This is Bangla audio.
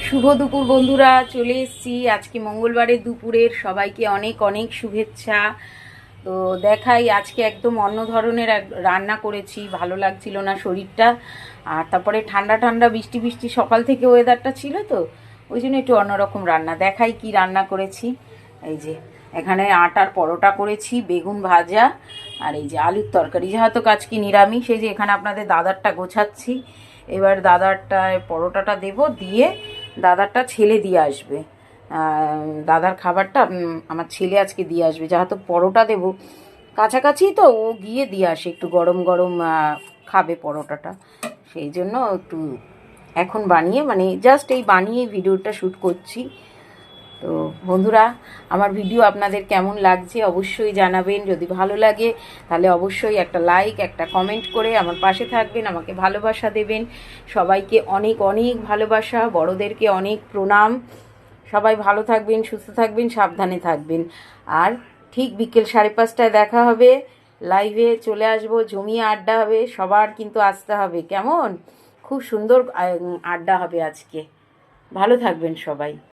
শুভ দুপুর বন্ধুরা, চলে এসেছি আজকে মঙ্গলবারের দুপুরের। সবাইকে অনেক অনেক শুভেচ্ছা। তো দেখাই, আজকে একদম অন্য ধরনের রান্না করেছি। ভালো লাগছিল না শরীরটা, আর তারপরে ঠান্ডা ঠান্ডা বৃষ্টি বৃষ্টি সকাল থেকে ওয়েদারটা ছিল, তো ওই জন্য একটু অন্যরকম রান্না। দেখাই কি রান্না করেছি। এই যে এখানে আটার পরোটা করেছি, বেগুন ভাজা, আর এই যে আলুর তরকারি। যেহেতু আজকে নিরামিষ, এই যে এখানে আপনাদের দাদারটা গোছাচ্ছি। এবার দাদারটায় পরোটাটা দেব, দিয়ে দাদারটা ছেলে দিয়ে আসবে। দাদার খাবারটা আমার ছেলে আজকে দিয়ে আসবে। যেহেতু পরোটা দেব কাছাকাছি, তো ও গিয়ে দিয়ে আসে, একটু গরম গরম খাবে পরোটাটা। সেই জন্য একটু এখন বানিয়ে, মানে জাস্ট এই বানিয়ে ভিডিওটা শ্যুট করছি। তো বন্ধুরা, আমার ভিডিও আপনাদের কেমন লাগছে অবশ্যই জানাবেন। যদি ভালো লাগে তাহলে অবশ্যই একটা লাইক, একটা কমেন্ট করে আমার পাশে থাকবেন, আমাকে ভালোবাসা দেবেন। সবাইকে অনেক অনেক ভালোবাসা, বড়োদেরকে অনেক প্রণাম। সবাই ভালো থাকবেন, সুস্থ থাকবেন, সাবধানে থাকবেন। আর ঠিক বিকেল 5:30টায় দেখা হবে, লাইভে চলে আসবো, জমিয়ে আড্ডা হবে। সবার কিন্তু আসতে হবে, কেমন? খুব সুন্দর আড্ডা হবে আজকে। ভালো থাকবেন সবাই।